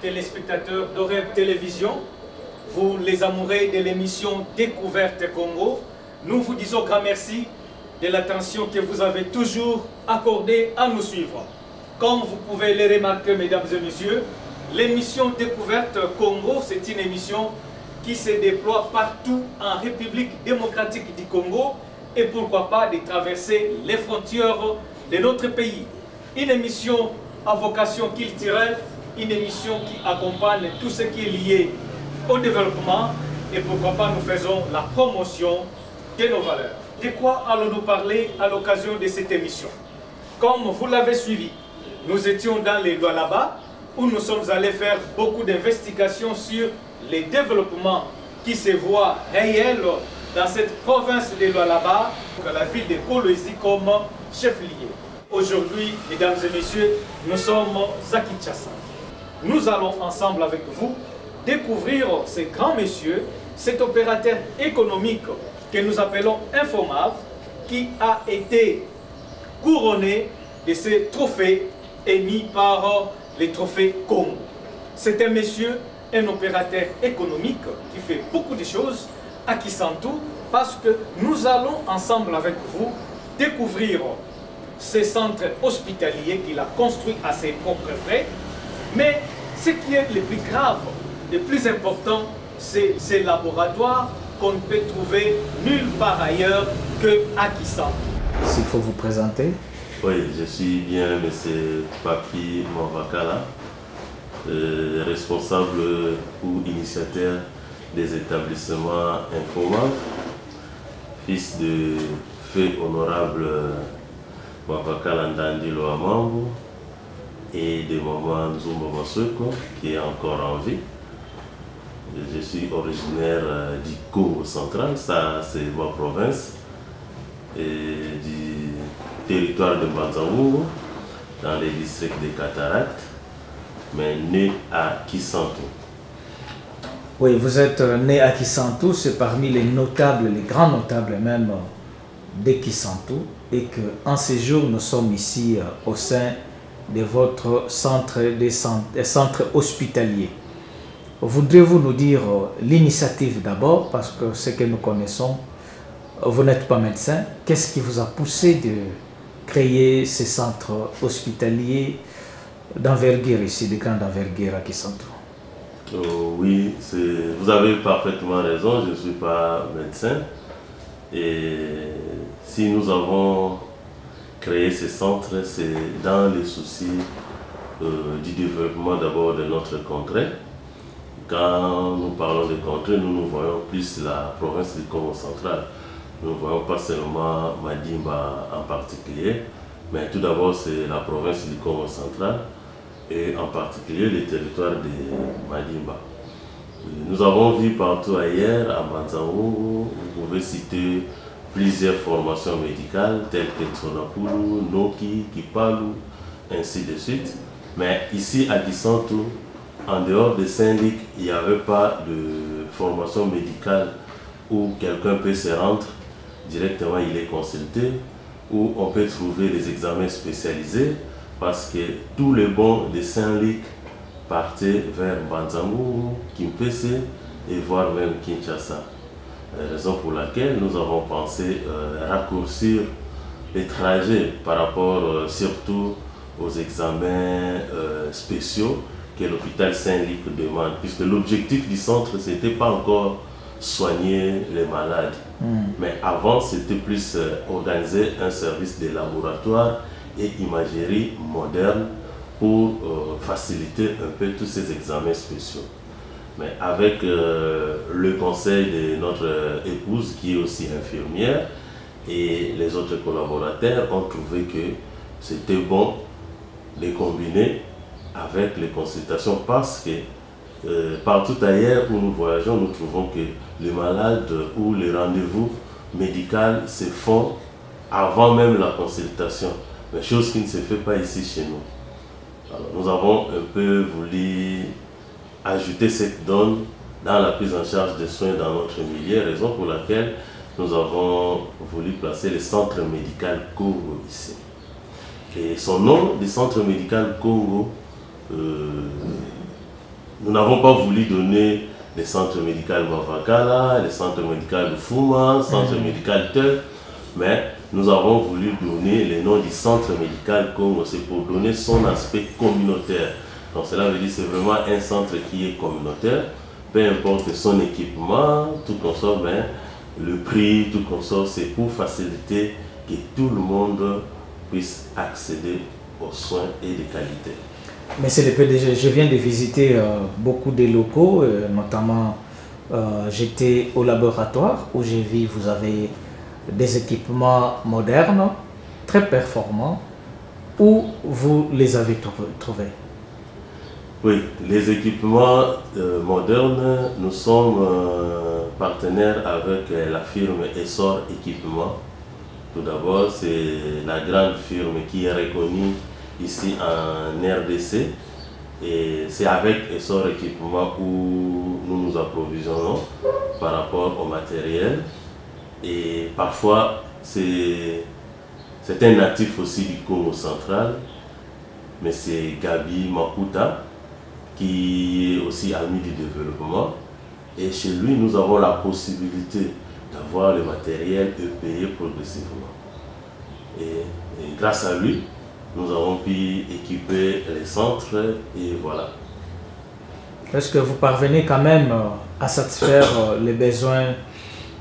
téléspectateurs d'Oreb Télévision, vous les amoureux de l'émission Découverte Congo, nous vous disons grand merci de l'attention que vous avez toujours accordée à nous suivre. Comme vous pouvez le remarquer, mesdames et messieurs, l'émission Découverte Congo, c'est une émission qui se déploie partout en République démocratique du Congo et pourquoi pas de traverser les frontières de notre pays. Une émission à vocation culturelle, une émission qui accompagne tout ce qui est lié au développement et pourquoi pas nous faisons la promotion de nos valeurs. De quoi allons-nous parler à l'occasion de cette émission? Comme vous l'avez suivi, nous étions dans les Lualaba où nous sommes allés faire beaucoup d'investigations sur les développements qui se voient réels dans cette province de Lualaba, la ville de Kolwezi comme chef-lieu. Aujourd'hui, mesdames et messieurs, nous sommes à Kinshasa. Nous allons ensemble avec vous découvrir ce grand monsieur, cet opérateur économique que nous appelons Infomav, qui a été couronné de ce trophée émis par les trophées Congo. C'est un monsieur, un opérateur économique qui fait beaucoup de choses à Kisantu parce que nous allons ensemble avec vous découvrir ce centre hospitalier qu'il a construit à ses propres frais. Mais ce qui est le plus grave, le plus important, c'est ces laboratoires qu'on ne peut trouver nulle part ailleurs qu'à Kisantu. S'il faut vous présenter. Oui, je suis bien M. Papi Mavakala, responsable ou initiateur des établissements Infomav, fils de feu honorable Mavakala Ndandi Loamambo et de maman Nzumba Masweko qui est encore en vie. Je suis originaire du Congo central, ça c'est ma province, et du territoire de Banzango, dans les districts des Cataractes, mais né à Kisantu. Oui, vous êtes né à Kisantu, c'est parmi les notables, les grands notables même de Kisantu, et qu'en ces jours, nous sommes ici au sein de votre centre hospitalier. Voudriez-vous nous dire l'initiative d'abord, parce que ce que nous connaissons, vous n'êtes pas médecin, qu'est-ce qui vous a poussé de créer ce centre hospitalier d'envergure ici, de grande envergure à Kisantu? Oui, vous avez parfaitement raison, je ne suis pas médecin. Et si nous avons créé ce centre, c'est dans les soucis du développement d'abord de notre contrée. Quand nous parlons de contrée, nous voyons plus la province du Congo central. Nous ne voyons pas seulement Madimba en particulier, mais tout d'abord c'est la province du Congo central et en particulier le territoire de Madimba. Nous avons vu partout ailleurs, à Banzango, vous pouvez citer plusieurs formations médicales telles que Tsonapulu, Noki, Kipalu, ainsi de suite. Mais ici à Kisantu, en dehors de Saint-Luc, il n'y avait pas de formation médicale où quelqu'un peut se rendre directement, il est consulté, où on peut trouver des examens spécialisés parce que tous les bons de Saint-Luc partaient vers Banzango, Kimpese et voire même Kinshasa. Raison pour laquelle nous avons pensé raccourcir les trajets par rapport surtout aux examens spéciaux que l'hôpital Saint-Luc demande, puisque l'objectif du centre, ce n'était pas encore soigner les malades. Mais avant, c'était plus organiser un service de laboratoire et imagerie moderne pour faciliter un peu tous ces examens spéciaux. Mais avec le conseil de notre épouse, qui est aussi infirmière, et les autres collaborateurs ont trouvé que c'était bon de combiner avec les consultations parce que partout ailleurs où nous voyageons, nous trouvons que les malades ou les rendez-vous médicaux se font avant même la consultation, mais chose qui ne se fait pas ici chez nous. Alors, nous avons un peu voulu ajouter cette donne dans la prise en charge des soins dans notre milieu, raison pour laquelle nous avons voulu placer le centre médical Congo ici. Et son nom, le centre médical Congo, nous n'avons pas voulu donner les centres médicaux Mavakala, les centres médicaux de Fuma, centre médical Tel, mais nous avons voulu donner les noms du centre médical Congo, c'est pour donner son aspect communautaire. Donc cela veut dire que c'est vraiment un centre qui est communautaire, peu importe son équipement, tout consort, mais le prix, tout consort, c'est pour faciliter que tout le monde puisse accéder aux soins et de qualité. Monsieur le PDG, je viens de visiter beaucoup de locaux, notamment j'étais au laboratoire où j'ai vu vous avez des équipements modernes, très performants. Où vous les avez trouvés? Oui, les équipements modernes, nous sommes partenaires avec la firme Essor Équipement. Tout d'abord, c'est la grande firme qui est reconnue ici en RDC. Et c'est avec Essor Équipement où nous nous approvisionnons par rapport au matériel. Et parfois, c'est un natif aussi du Congo central, mais c'est Gabi Makuta, qui est aussi ami du développement. Et chez lui, nous avons la possibilité d'avoir le matériel et payer progressivement. Et grâce à lui, nous avons pu équiper les centres et voilà. Est-ce que vous parvenez quand même à satisfaire les besoins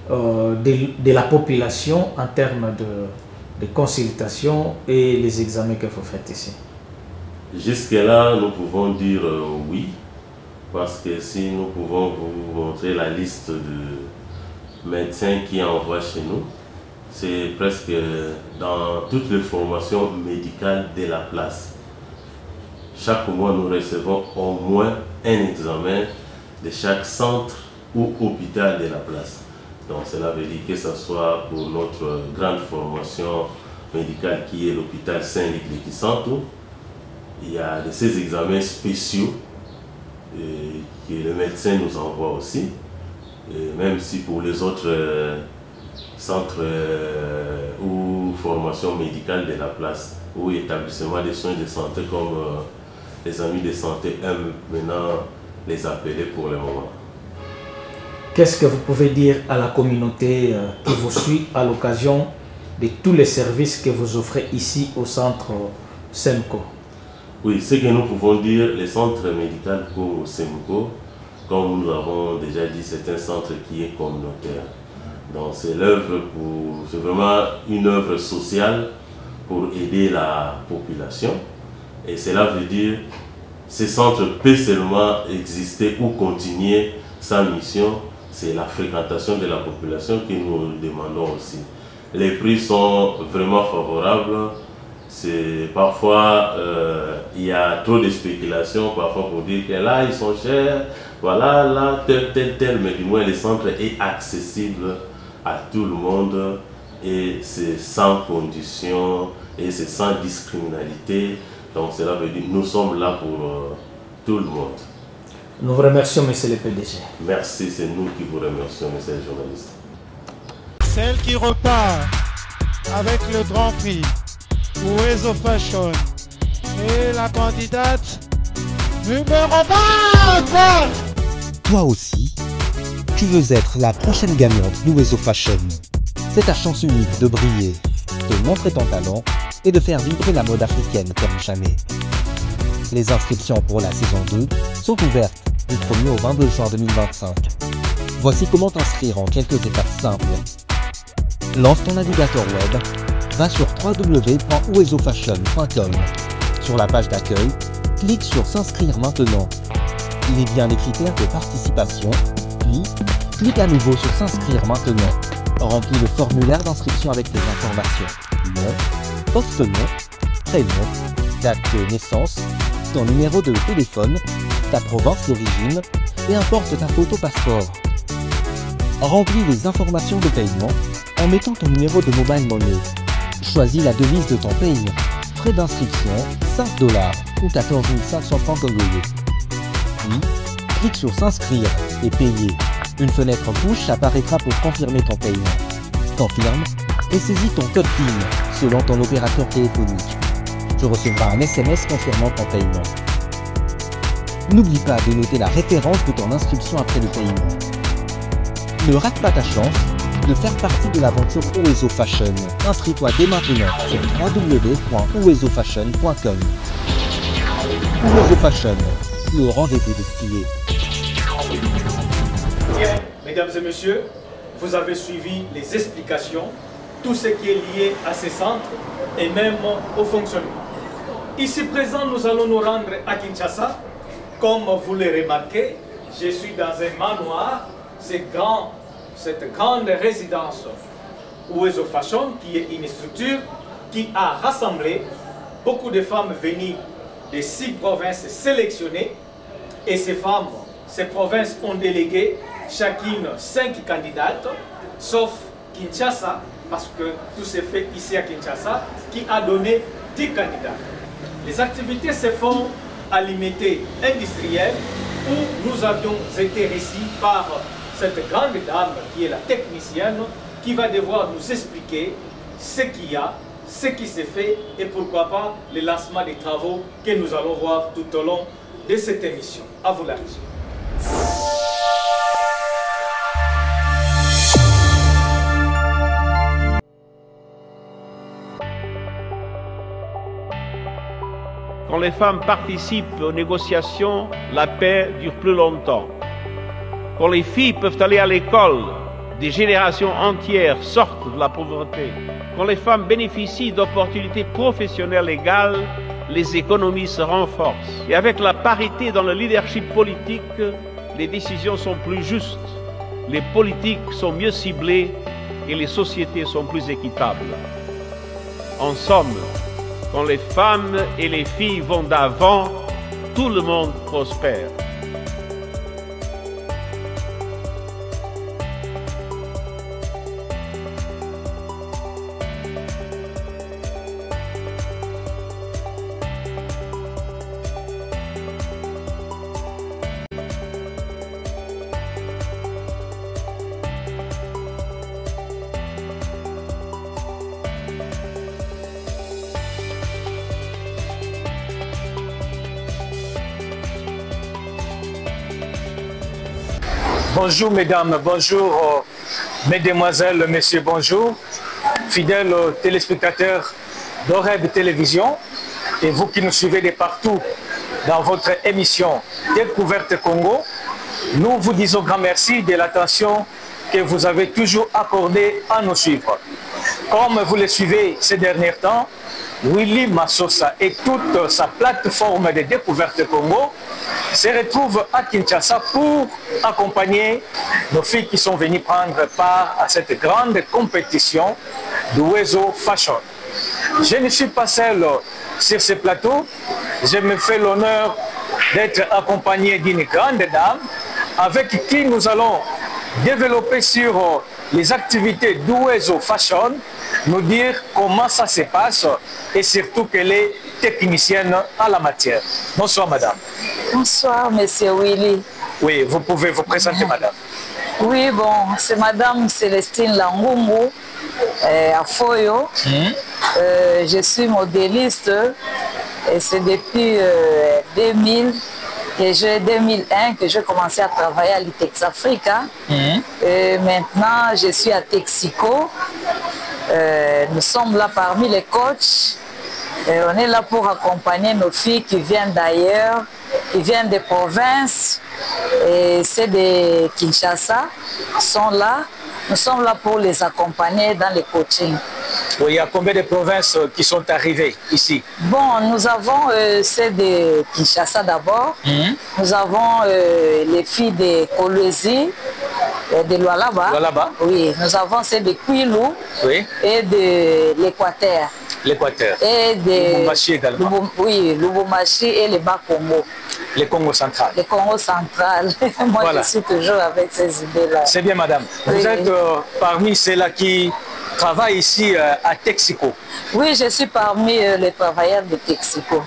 de la population en termes de consultation et les examens que vous faites ici? Jusque-là, nous pouvons dire oui, parce que si nous pouvons vous montrer la liste de médecins qui envoient chez nous, c'est presque dans toutes les formations médicales de la place. Chaque mois, nous recevons au moins un examen de chaque centre ou hôpital de la place. Donc cela veut dire que ce soit pour notre grande formation médicale qui est l'hôpital Saint-Luc de Kisantu, il y a de ces examens spéciaux que le médecin nous envoie aussi. Et même si pour les autres centres ou formations médicales de la place ou établissements de soins de santé comme les amis de santé aiment maintenant les appeler pour le moment. Qu'est-ce que vous pouvez dire à la communauté qui vous suit à l'occasion de tous les services que vous offrez ici au centre SEMCO? Oui, ce que nous pouvons dire, le centre médical Congo SEMCO, comme nous avons déjà dit, c'est un centre qui est communautaire. Donc c'est vraiment une œuvre sociale pour aider la population. Et cela veut dire que ce centre peut seulement exister ou continuer sa mission. C'est la fréquentation de la population que nous demandons aussi. Les prix sont vraiment favorables. Parfois, il y a trop de spéculation, parfois pour dire que là, ils sont chers, voilà, là, tel, mais du moins, le centre est accessible à tout le monde et c'est sans condition et c'est sans discriminalité. Donc, cela veut dire que nous sommes là pour tout le monde. Nous vous remercions, monsieur le PDG. Merci, c'est nous qui vous remercions, monsieur le journaliste. Celle qui repart avec le Grand Prix Uwezo Fashion et la candidate numéro 20. Toi aussi, tu veux être la prochaine gagnante d'Uwezo Fashion. C'est ta chance unique de briller, de montrer ton talent et de faire vibrer la mode africaine comme jamais. Les inscriptions pour la saison 2 sont ouvertes du 1er au 22 juin 2025. Voici comment t'inscrire en quelques étapes simples. Lance ton navigateur web, va sur www.uwezofashion.com. Sur la page d'accueil, clique sur s'inscrire maintenant. Il est bien les critères de participation, puis clique à nouveau sur s'inscrire maintenant. Remplis le formulaire d'inscription avec tes informations. Nom, poste-nom, prénom, date de naissance, ton numéro de téléphone, ta province d'origine et importe ta photo passeport. Remplis les informations de paiement en mettant ton numéro de mobile money. Choisis la devise de ton pays. Frais d'inscription, $5 ou 14 500 francs congolais. Puis, clique sur s'inscrire et payer. Une fenêtre push apparaîtra pour confirmer ton paiement. Confirme et saisis ton code PIN selon ton opérateur téléphonique. Tu recevras un SMS confirmant ton paiement. N'oublie pas de noter la référence de ton inscription après le paiement. Ne rate pas ta chance de faire partie de l'aventure Owezo Fashion. Inscris-toi dès maintenant sur www.owezofashion.com. Owezo Fashion, le rendez-vous des stylés. Bien, mesdames et messieurs, vous avez suivi les explications, tout ce qui est lié à ces centres et même au fonctionnement. Ici présent, nous allons nous rendre à Kinshasa. Comme vous le remarquez, je suis dans un manoir, cette grande résidence Owezo Fashion, qui est une structure qui a rassemblé beaucoup de femmes venues de 6 provinces sélectionnées. Et ces femmes, ces provinces ont délégué chacune 5 candidates, sauf Kinshasa, parce que tout s'est fait ici à Kinshasa, qui a donné 10 candidats. Les activités se font à l'unité industrielle où nous avions été reçus par cette grande dame qui est la technicienne, qui va devoir nous expliquer ce qu'il y a, ce qui s'est fait et pourquoi pas le lancement des travaux que nous allons voir tout au long de cette émission. À vous la régie. Quand les femmes participent aux négociations, la paix dure plus longtemps. Quand les filles peuvent aller à l'école, des générations entières sortent de la pauvreté. Quand les femmes bénéficient d'opportunités professionnelles égales, les économies se renforcent. Et avec la parité dans le leadership politique, les décisions sont plus justes, les politiques sont mieux ciblées et les sociétés sont plus équitables. En somme, quand les femmes et les filles vont d'avant, tout le monde prospère. Bonjour mesdames, bonjour mesdemoiselles, messieurs, bonjour. Fidèles téléspectateurs d'Oreb Télévision et vous qui nous suivez de partout dans votre émission Découverte Congo, nous vous disons grand merci de l'attention que vous avez toujours accordée à nous suivre. Comme vous le suivez ces derniers temps, Willy Massosa et toute sa plateforme de Découverte Congo se retrouvent à Kinshasa pour accompagner nos filles qui sont venues prendre part à cette grande compétition de Owezo Fashion. Je ne suis pas seul sur ce plateau, je me fais l'honneur d'être accompagné d'une grande dame avec qui nous allons développer sur les activités d'Owezo Fashion, nous dire comment ça se passe et surtout qu'elle est technicienne à la matière. Bonsoir madame. Bonsoir monsieur Willy. Oui, vous pouvez vous présenter madame. Oui, bon, c'est madame Célestine Langungu à Foyo. Je suis modéliste et c'est depuis 2001 que j'ai commencé à travailler à l'Itex Africa. Et maintenant, je suis à Texico. Nous sommes là parmi les coachs. On est là pour accompagner nos filles qui viennent d'ailleurs, qui viennent des provinces. Et c'est de Kinshasa, sont là. Nous sommes là pour les accompagner dans les coachings. Oui, il y a combien de provinces qui sont arrivées ici? Bon, nous avons celles de Kinshasa d'abord. Nous avons les filles de Kolwezi, de Lualaba. Lualaba. Oui, nous avons celles de Kwilu et de l'Équateur. L'Équateur. Et de Lubumbashi également. Oui, Lubumbashi et le Bas-Congo. Le Congo central. Le Congo central. Moi, voilà. Je suis toujours avec ces idées-là. C'est bien, madame. Oui. Vous êtes parmi ceux-là qui travaillent ici à Texaco. Oui, je suis parmi les travailleurs de Texaco.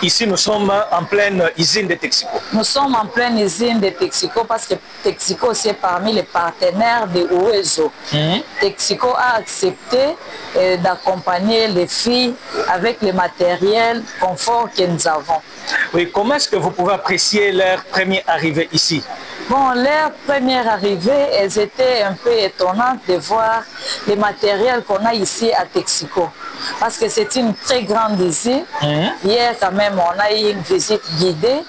Ici, nous sommes en pleine usine de Texaco. Nous sommes en pleine usine de Texaco parce que Texaco aussi est parmi les partenaires de OESO. Texaco a accepté d'accompagner les filles avec le matériel confort que nous avons. Oui, comment est-ce que vous pouvez apprécier leur première arrivée ici? Bon, leur première arrivée, elles étaient un peu étonnantes de voir les matériels qu'on a ici à Texaco. Parce que c'est une très grande usine. Hier, quand même, on a eu une visite guidée.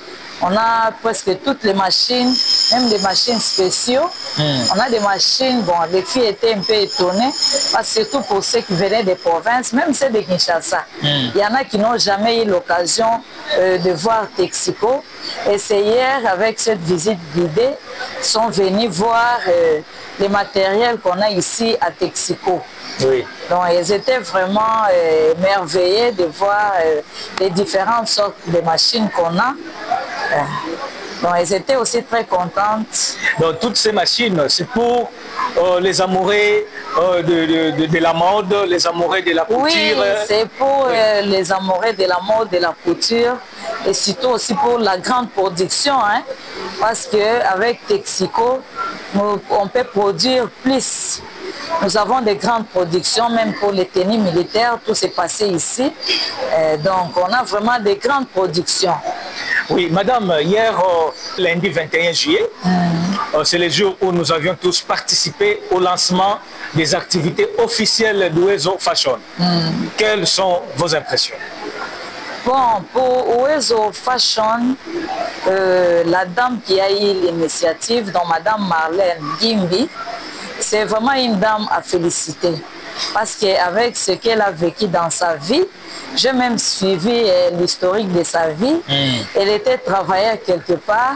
On a presque toutes les machines, même des machines spéciaux. On a des machines, bon, les filles étaient un peu étonnées, parce que surtout pour ceux qui venaient des provinces, même ceux de Kinshasa. Il y en a qui n'ont jamais eu l'occasion de voir Texaco. Et c'est hier, avec cette visite guidée, sont venus voir les matériels qu'on a ici à Texaco. Oui. Donc, ils étaient vraiment émerveillés de voir les différentes sortes de machines qu'on a. Donc, elles étaient aussi très contentes. Donc, toutes ces machines, c'est pour les amoureux de la mode, les amoureux de la couture. Oui, c'est pour les amoureux de la mode, de la couture, et surtout aussi pour la grande production, hein, parce qu'avec Texaco, on peut produire plus. Nous avons des grandes productions, même pour les tenues militaires, tout s'est passé ici. Donc, on a vraiment des grandes productions. Oui, madame, hier, lundi 21 juillet, c'est le jour où nous avions tous participé au lancement des activités officielles d'OESO Fashion. Quelles sont vos impressions? Bon, pour OESO Fashion, la dame qui a eu l'initiative, donc madame Marlène Gimbi, c'est vraiment une dame à féliciter. Parce qu'avec ce qu'elle a vécu dans sa vie, j'ai même suivi l'historique de sa vie. Elle était travailleur quelque part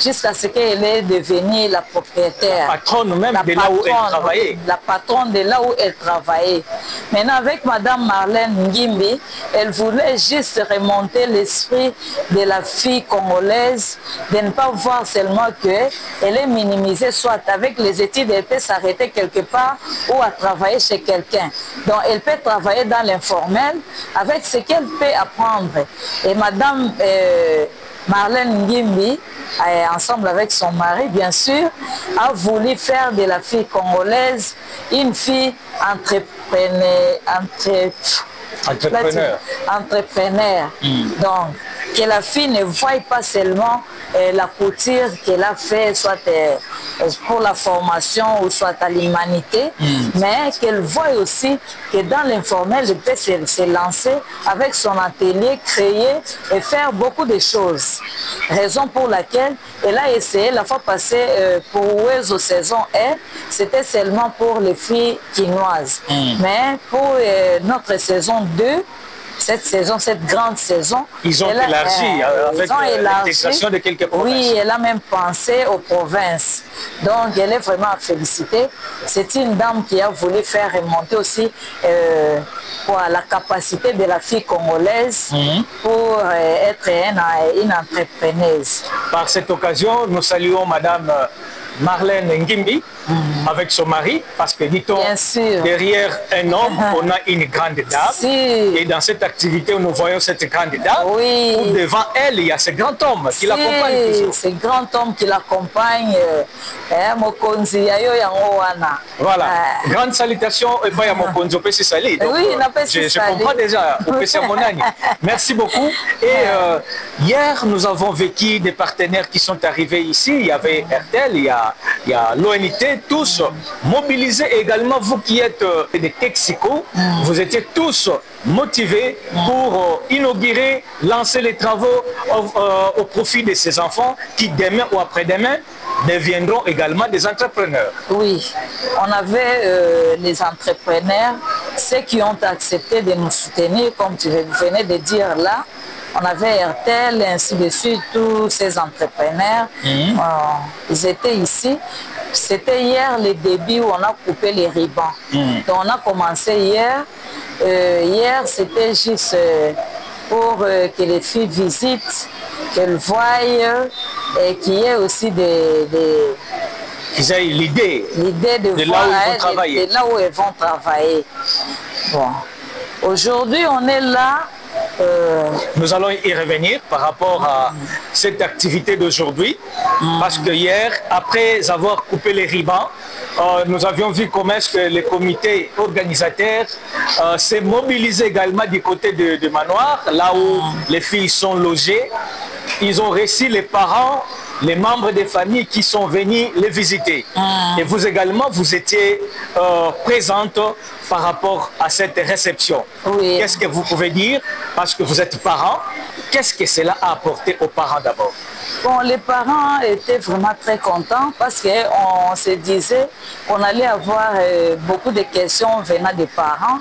jusqu'à ce qu'elle est devenue la propriétaire. La patronne même de là où elle travaillait. La patronne de là où elle travaillait. Maintenant, avec madame Marlène Ngimbi, elle voulait juste remonter l'esprit de la fille congolaise, de ne pas voir seulement qu'elle est minimisée, soit avec les études, elle peut s'arrêter quelque part ou à travailler chez quelqu'un. Donc, elle peut travailler dans l'informel avec ce qu'elle peut apprendre. Et madame Marlène Ngimbi, ensemble avec son mari, bien sûr, a voulu faire de la fille congolaise une fille entrepreneur. Donc, que la fille ne voie pas seulement la couture qu'elle a fait, soit pour la formation ou soit à l'humanité, mais qu'elle voit aussi que dans l'informel, elle peut se lancer avec son atelier, créer et faire beaucoup de choses. Raison pour laquelle elle a essayé la fois passée pour OESO saison 1, c'était seulement pour les filles quinoises. Mais pour notre saison 2, cette grande saison, ils ont élargi avec l'intégration de quelques provinces. Oui, elle a même pensé aux provinces. Donc, elle est vraiment à féliciter. C'est une dame qui a voulu faire remonter aussi la capacité de la fille congolaise pour être une entrepreneuse. Par cette occasion, nous saluons madame Marlène Ngimbi avec son mari, parce que dit-on, derrière un homme, on a une grande dame. Et dans cette activité où nous voyons cette grande dame, devant elle, il y a ce grand homme qui l'accompagne toujours. Ce grand homme qui l'accompagne, voilà. Grande salutation et pas à Mokonzi au PC Sali. Je comprends déjà au PC Monani. Merci beaucoup. Et hier, nous avons vécu des partenaires qui sont arrivés ici. Il y avait RTL, il y a l'ONIT, tous mobilisés. Également, vous qui êtes des Texaco, vous étiez tous motivés pour inaugurer, lancer les travaux au profit de ces enfants qui, demain ou après-demain, deviendront également des entrepreneurs. Oui, on avait les entrepreneurs, ceux qui ont accepté de nous soutenir, comme tu venais de dire là. On avait RTL, ainsi de suite, tous ces entrepreneurs. Ils étaient ici. C'était hier le début où on a coupé les ribans. Donc on a commencé hier. Hier, c'était juste pour que les filles visitent, qu'elles voient et qu'il y ait aussi qu'ils aient l'idée de là où ils vont travailler. De là où ils vont travailler. Bon. Aujourd'hui, on est là. Nous allons y revenir par rapport à cette activité d'aujourd'hui, parce que hier, après avoir coupé les ribans, nous avions vu comment est-ce que les comités organisateurs s'est mobilisé également du côté de Manoir, là où les filles sont logées. Ils ont reçu les parents, les membres des familles qui sont venus les visiter. Et vous également, vous étiez présente par rapport à cette réception. Oui. Qu'est-ce que vous pouvez dire, parce que vous êtes parents, qu'est-ce que cela a apporté aux parents d'abord? Bon, les parents étaient vraiment très contents parce qu'on se disait qu'on allait avoir beaucoup de questions venant des parents,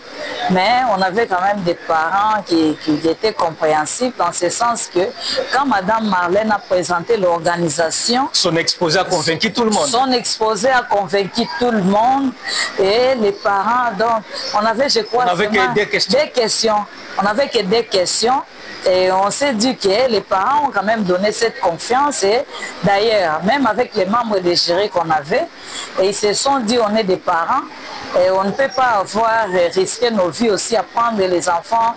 mais on avait quand même des parents qui étaient compréhensifs dans ce sens que quand Mme Marlène a présenté l'organisation, son exposé a convaincu tout le monde. Son exposé a convaincu tout le monde et les parents, donc on avait, je crois, on avait que des questions. On n'avait que des questions. Et on s'est dit que les parents ont quand même donné cette confiance. Et d'ailleurs, même avec les membres des jurys qu'on avait, et ils se sont dit on est des parents et on ne peut pas avoir risqué nos vies aussi à prendre les enfants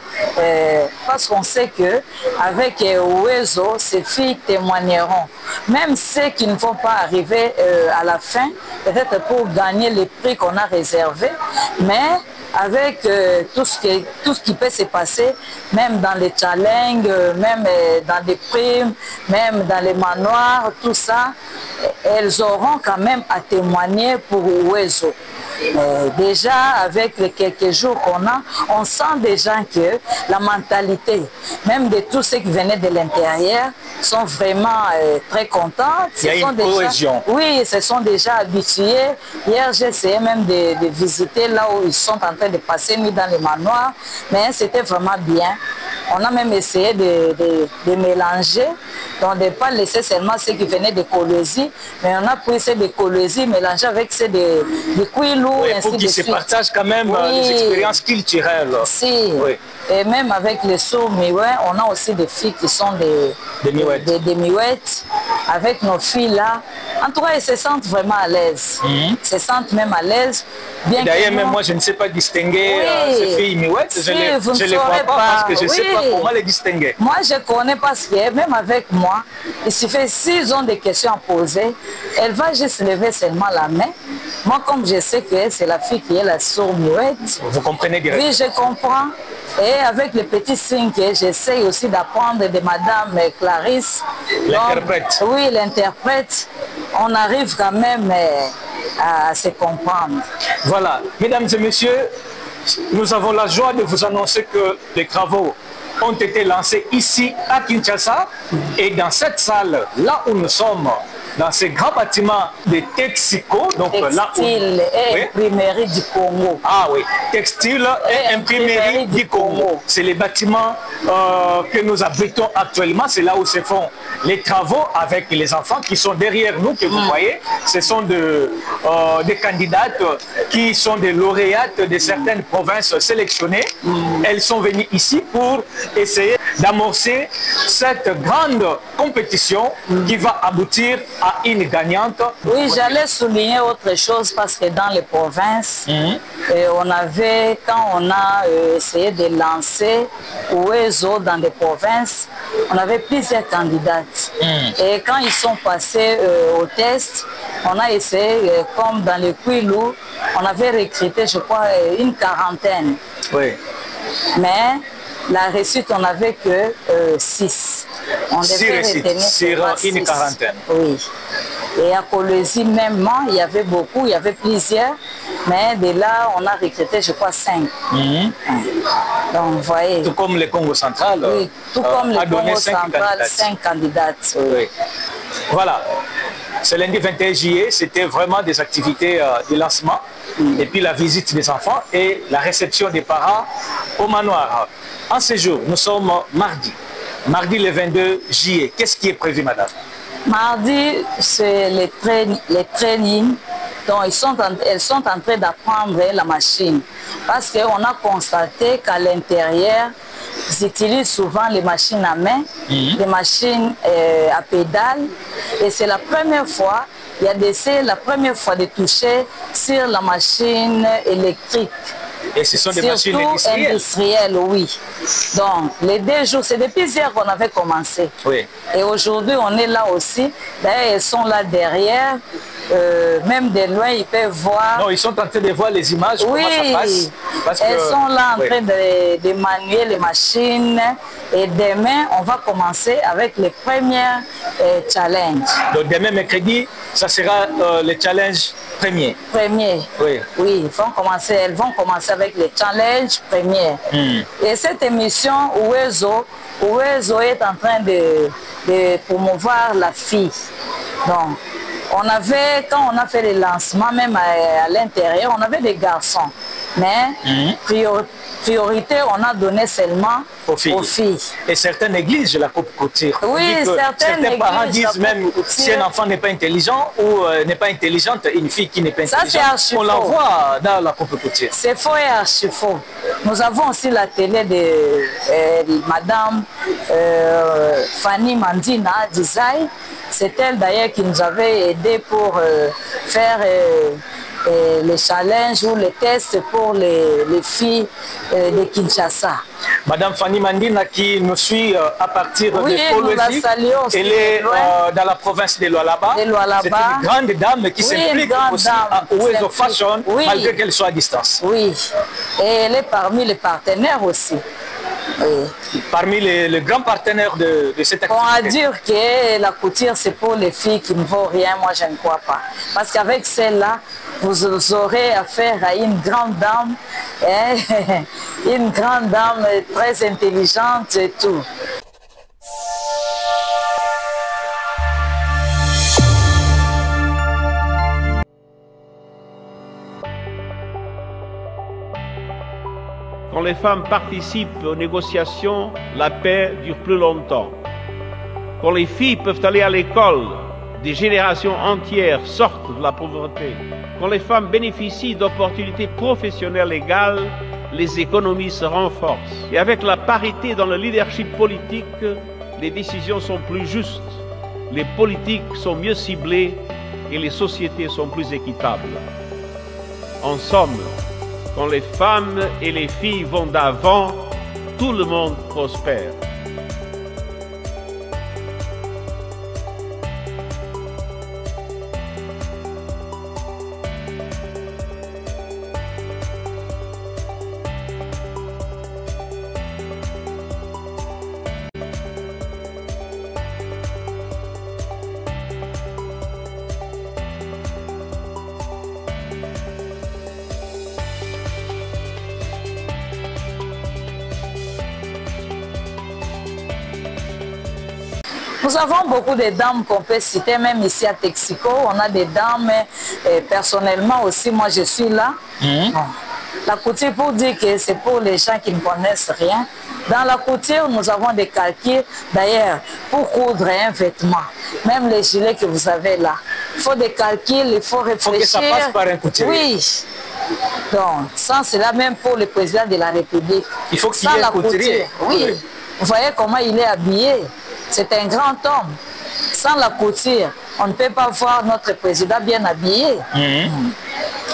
parce qu'on sait que avec Ouezo, ces filles témoigneront. Même ceux qui ne vont pas arriver à la fin, peut-être pour gagner les prix qu'on a réservés, mais avec tout ce qui peut se passer, même dans les challenges, même dans les primes, même dans les manoirs, tout ça, elles auront quand même à témoigner pour Ouezo. Déjà, avec les quelques jours qu'on a, on sent déjà que la mentalité, même de tous ceux qui venaient de l'intérieur, sont vraiment très contents. Il y a une cohésion. Oui, ils se sont déjà habitués. Hier, j'ai essayé même de visiter là où ils sont en train de passer nuit dans les manoirs, mais c'était vraiment bien. On a même essayé de mélanger, donc de ne pas laisser seulement ceux qui venaient de Kolwezi, mais on a pris ceux de Kolwezi mélangés avec ceux de Kwilu. Oui, pour qu'ils se partagent quand même des expériences culturelles. Si. Oui. Et même avec les sourds Mioué, on a aussi des filles qui sont des Miouettes. Avec nos filles là, en tout cas, elles se sentent vraiment à l'aise. Elles se sentent même à l'aise. D'ailleurs, même moi, je ne sais pas distinguer ces filles Miouettes. Je ne les vois pas parce que je ne sais pas comment les distinguer. Moi, je connais parce que même avec moi, il suffit, s'ils ont des questions à poser, elle va juste lever seulement la main. Moi, comme je sais que c'est la fille qui est la sourde Miouette. Vous comprenez directement? Oui, je comprends. Et avec les petits signes que j'essaye aussi d'apprendre de Madame Clarisse. L'interprète. Oui, l'interprète. On arrive quand même à se comprendre. Voilà. Mesdames et messieurs, nous avons la joie de vous annoncer que les travaux ont été lancés ici à Kinshasa et dans cette salle, là où nous sommes, dans ce grand bâtiment de Texaco, donc là où... Textile et imprimerie du Congo. Ah oui, textile et imprimerie du Congo. C'est les bâtiments que nous abritons actuellement, c'est là où se font les travaux avec les enfants qui sont derrière nous, que vous voyez. Ce sont des candidates qui sont des lauréates de certaines provinces sélectionnées. Elles sont venues ici pour essayer d'amorcer cette grande compétition qui va aboutir à une gagnante. Oui, j'allais souligner autre chose parce que dans les provinces, on avait, quand on a essayé de lancer Ouezo dans les provinces, on avait plusieurs candidates. Et quand ils sont passés au test, on a essayé, comme dans le Kwilu, on avait recruté, je crois, une quarantaine. Oui. Mais la réussite, on n'avait que 6. On devait retenir sur une quarantaine. Oui. Et à Kolwezi même, il y avait beaucoup, il y avait plusieurs, mais de là, on a recruté, je crois, 5. Donc, vous voyez. Tout comme le Congo central. Oui, tout comme le Congo central, 5 candidates. Oui. Voilà. Ce lundi 21 juillet, c'était vraiment des activités de lancement, et puis la visite des enfants et la réception des parents au manoir. En ce jour, nous sommes mardi le 22 juillet. Qu'est-ce qui est prévu, madame? Mardi, c'est les trainings. Donc, elles sont en train d'apprendre la machine. Parce qu'on a constaté qu'à l'intérieur, ils utilisent souvent les machines à main, les machines à pédales. Et c'est la première fois il y a d'essayer la première fois de toucher sur la machine électrique. Et ce sont des machines industrielles, oui. Donc, les 2 jours, c'est depuis hier qu'on avait commencé. Oui. Et aujourd'hui, on est là aussi. D'ailleurs, ils sont là derrière. Même de loin, ils peuvent voir. Non, ils sont en train de voir les images, oui, comment ça passe. Parce elles sont là en oui. train de manier les machines. Et demain, on va commencer avec les premiers challenges. Donc demain, mercredi, ça sera le challenge premier. Premier. Oui. Oui, elles vont commencer avec les challenges premiers. Et cette émission, Uwezo est en train de promouvoir la fille. Donc, quand on a fait les lancements, même à l'intérieur, on avait des garçons. Mais priorité, on a donné seulement aux filles. Et certaines négligent la coupe couture. Oui, certains parents disent même si un enfant n'est pas intelligent ou n'est pas intelligente, une fille qui n'est pas intelligente, on l'envoie dans la coupe couture. C'est faux et archi faux. Nous avons aussi la télé de Madame Fanny Mandina Design. C'est elle d'ailleurs qui nous avait aidé pour faire les challenges ou les tests pour les filles de Kinshasa. Madame Fanny Mandina qui nous suit à partir oui, de Kolwezi. Elle est dans la province de Lualaba. C'est une grande dame qui s'implique aussi à Uwezo Fashion, malgré qu'elle soit à distance. Oui, et elle est parmi les partenaires aussi. Oui. Parmi les grands partenaires de cette activité. On va dire que la couture, c'est pour les filles qui ne vaut rien, moi je ne crois pas. Parce qu'avec celle-là, vous aurez affaire à une grande dame, une grande dame très intelligente et tout. Quand les femmes participent aux négociations, la paix dure plus longtemps. Quand les filles peuvent aller à l'école, des générations entières sortent de la pauvreté. Quand les femmes bénéficient d'opportunités professionnelles égales, les économies se renforcent. Et avec la parité dans le leadership politique, les décisions sont plus justes, les politiques sont mieux ciblées et les sociétés sont plus équitables. En somme, quand les femmes et les filles vont d'avant, tout le monde prospère. Nous avons beaucoup de dames qu'on peut citer, même ici à Texico. On a des dames, personnellement aussi, moi je suis là. Bon. La couture, pour dire que c'est pour les gens qui ne connaissent rien. Dans la couture, nous avons des calculs. D'ailleurs, pour coudre un vêtement, même les gilets que vous avez là, il faut des calculs, il faut réfléchir. Il faut que ça passe par un couturier. Oui. Donc, sans cela, même pour le président de la République. Il faut qu'il y ait un couturier. Oui. Vous voyez comment il est habillé. C'est un grand homme. Sans la couture, on ne peut pas voir notre président bien habillé.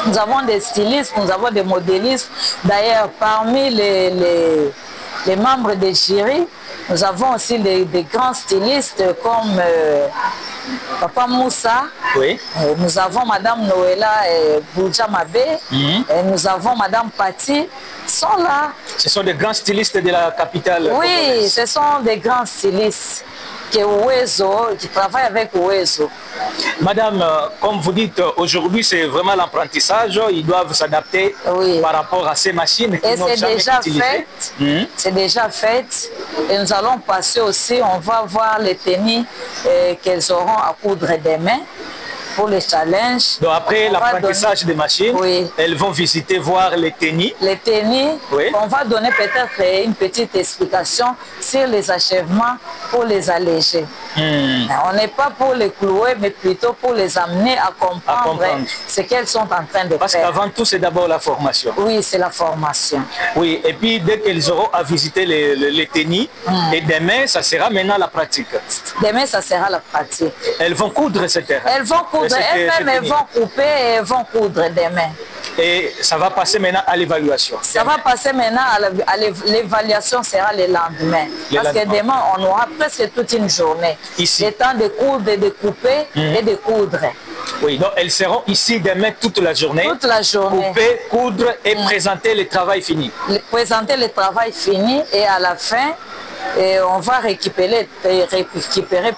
Nous avons des stylistes, nous avons des modélistes. D'ailleurs, parmi les membres des jurys, nous avons aussi des grands stylistes comme Papa Moussa. Oui. Nous avons Madame Noëlla Boudjamabé. Et nous avons Madame Patti. Sont là. Ce sont des grands stylistes de la capitale. Oui, ce sont des grands stylistes qui travaillent avec Uwezo. Madame, comme vous dites, aujourd'hui c'est vraiment l'apprentissage. Ils doivent s'adapter par rapport à ces machines qui n'ont jamais été utilisées. C'est déjà fait. Et nous allons passer aussi, on va voir les tenues qu'elles auront à coudre demain. Pour les challenges. Donc après l'apprentissage des machines, elles vont visiter, voir les tenues. Les tenues, on va donner peut-être une petite explication sur les achèvements pour les alléger. On n'est pas pour les clouer, mais plutôt pour les amener à comprendre ce qu'elles sont en train de faire. Parce qu'avant tout, c'est d'abord la formation. Oui, c'est la formation. Oui, et puis dès qu'elles auront à visiter les tennis, et demain, ça sera maintenant la pratique. Demain, ça sera la pratique. Elles vont coudre ce terrain. Elles vont coudre, elles-mêmes, elles vont couper et elles vont coudre demain. Et ça va passer maintenant à l'évaluation. Ça va passer maintenant à l'évaluation, sera le lendemain. Parce que demain, on aura presque toute une journée. Ici. Le temps de coudre, de couper et de coudre. Oui, donc elles seront ici demain toute la journée. Toute la journée. Couper, coudre et présenter le travail fini. Présenter le travail fini et à la fin, on va récupérer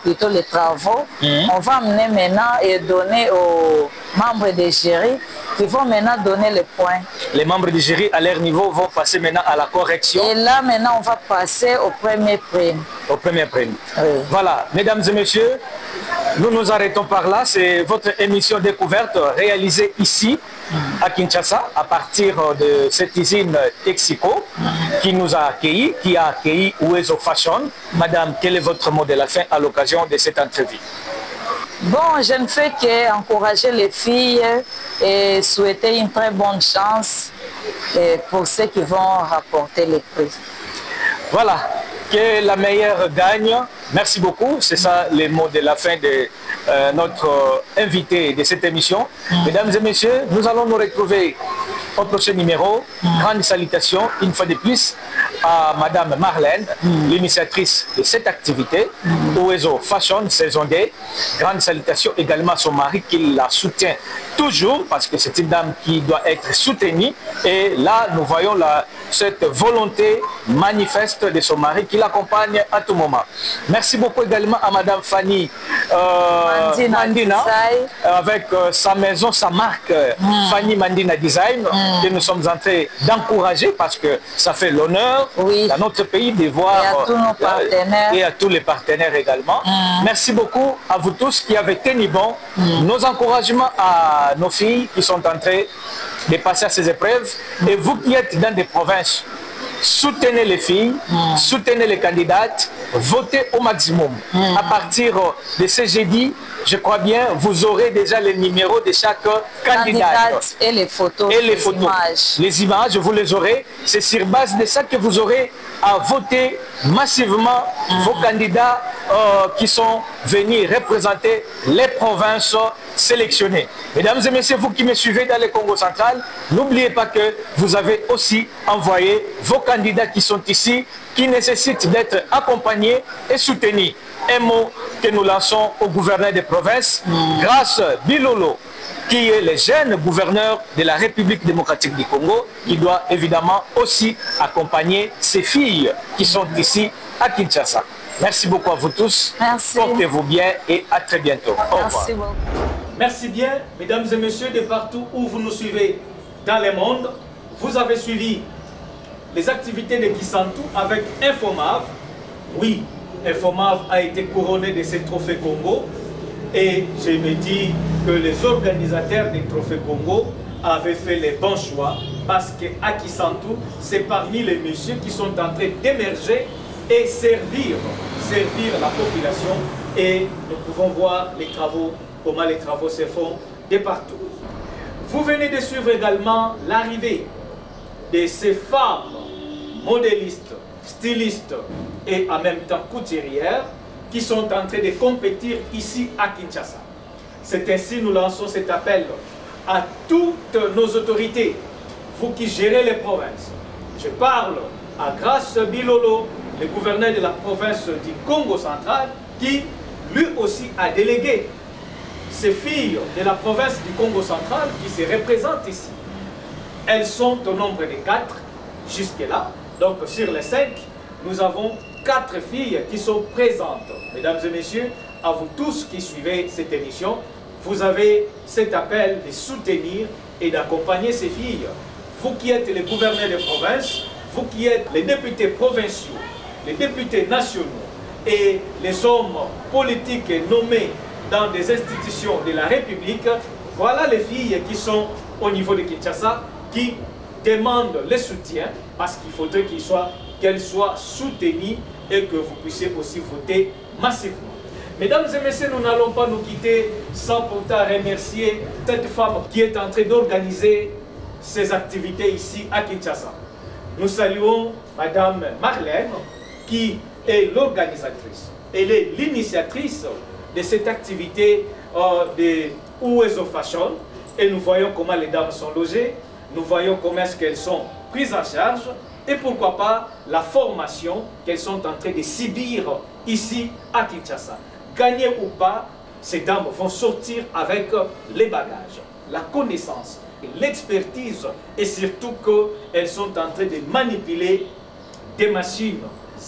plutôt les travaux. On va amener maintenant et donner aux membres des jurys qui vont maintenant donner les points. Les membres du jury à leur niveau vont passer maintenant à la correction. Et là maintenant on va passer au premier prime. Au premier prime. Oui. Voilà, mesdames et messieurs, nous nous arrêtons par là. C'est votre émission découverte réalisée ici à Kinshasa à partir de cette usine Texaco qui nous a accueillis, qui a accueilli Uwezo Fashion. Madame, quel est votre mot de la fin à l'occasion de cette entrevue? Bon, je ne fais qu'encourager les filles et souhaiter une très bonne chance pour ceux qui vont rapporter les prix. Voilà, que la meilleure gagne. Merci beaucoup. C'est ça les mots de la fin de notre invité de cette émission. Mesdames et messieurs, nous allons nous retrouver au prochain numéro. Grande salutation, une fois de plus, à Madame Marlène, l'initiatrice de cette activité, Uwezo Fashion Saison 2. Grande salutation également à son mari qui la soutient toujours parce que c'est une dame qui doit être soutenue. Et là, nous voyons cette volonté manifeste de son mari qui l'accompagne à tout moment. Merci beaucoup également à Madame Fanny Mandina avec sa maison, sa marque Fanny Mandina Design que nous sommes en train d'encourager parce que ça fait l'honneur dans notre pays de voir et à tous nos partenaires et à tous les partenaires également. Merci beaucoup à vous tous qui avez tenu bon. Nos encouragements à nos filles qui sont en train de passer à ces épreuves et vous qui êtes dans des provinces, soutenez les filles, soutenez les candidates, votez au maximum. À partir de ce jeudi, je crois bien, vous aurez déjà les numéros de chaque candidate. Et les photos. Et les photos. Images. Les images, vous les aurez. C'est sur base de ça que vous aurez à voter massivement vos candidats qui sont venus représenter les provinces sélectionnées. Mesdames et messieurs, vous qui me suivez dans le Congo central, n'oubliez pas que vous avez aussi envoyé vos candidats qui sont ici, qui nécessitent d'être accompagnés et soutenus. Un mot que nous lançons au gouverneur des provinces, grâce Bilolo, qui est le jeune gouverneur de la République démocratique du Congo, qui doit évidemment aussi accompagner ses filles qui sont ici à Kinshasa. Merci beaucoup à vous tous. Merci. Portez-vous bien et à très bientôt. Au revoir. Merci beaucoup. Merci bien, mesdames et messieurs, de partout où vous nous suivez dans le monde. Vous avez suivi les activités de Kisantu avec Infomav. Oui, Infomav a été couronné de ce trophée Congo. Et je me dis que les organisateurs des trophées Congo avaient fait les bons choix parce qu'à Kisantu, c'est parmi les messieurs qui sont en train d'émerger et servir la population. Et nous pouvons voir les travaux, comment les travaux se font de partout. Vous venez de suivre également l'arrivée de ces femmes modélistes, stylistes et en même temps couturières qui sont en train de compétir ici à Kinshasa. C'est ainsi que nous lançons cet appel à toutes nos autorités, vous qui gérez les provinces. Je parle à Grace Bilolo, le gouverneur de la province du Congo central, qui lui aussi a délégué ces filles de la province du Congo central qui se représentent ici. Elles sont au nombre de 4 jusque-là. Donc sur les 5, nous avons 4 filles qui sont présentes. Mesdames et messieurs, à vous tous qui suivez cette émission, vous avez cet appel de soutenir et d'accompagner ces filles. Vous qui êtes les gouverneurs de province, vous qui êtes les députés provinciaux, les députés nationaux et les hommes politiques nommés dans des institutions de la République, voilà les filles qui sont au niveau de Kinshasa, qui demandent le soutien parce qu'il faudrait qu'elles soient soutenues et que vous puissiez aussi voter massivement. Mesdames et messieurs, nous n'allons pas nous quitter sans pourtant remercier cette femme qui est en train d'organiser ces activités ici à Kinshasa. Nous saluons Madame Marlène qui est l'organisatrice. Elle est l'initiatrice de cette activité de Uwezo Fashion et nous voyons comment les dames sont logées, nous voyons comment est-ce qu'elles sont prises en charge et pourquoi pas la formation qu'elles sont en train de subir ici à Kinshasa. Gagner ou pas, ces dames vont sortir avec les bagages, la connaissance, l'expertise et surtout qu'elles sont en train de manipuler des machines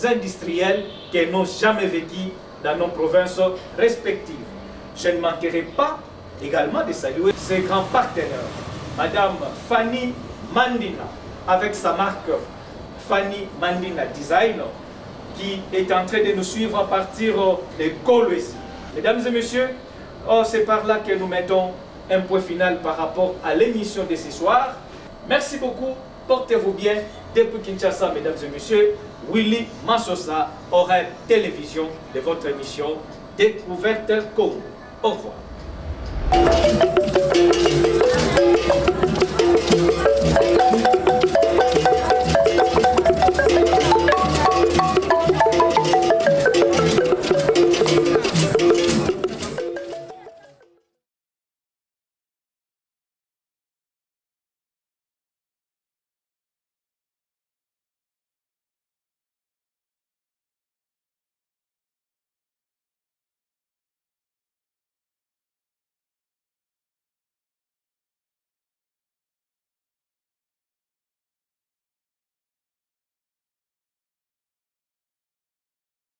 industrielles qu'elles n'ont jamais vécues dans nos provinces respectives. Je ne manquerai pas également de saluer ses grands partenaires, Madame Fanny Mandina, avec sa marque Fanny Mandina Design, qui est en train de nous suivre à partir de Kolwezi. Mesdames et messieurs, c'est par là que nous mettons un point final par rapport à l'émission de ce soir. Merci beaucoup, portez-vous bien. Depuis Kinshasa, mesdames et messieurs, Willy Massosa, Horaire Télévision de votre émission Découverte Congo. Au revoir.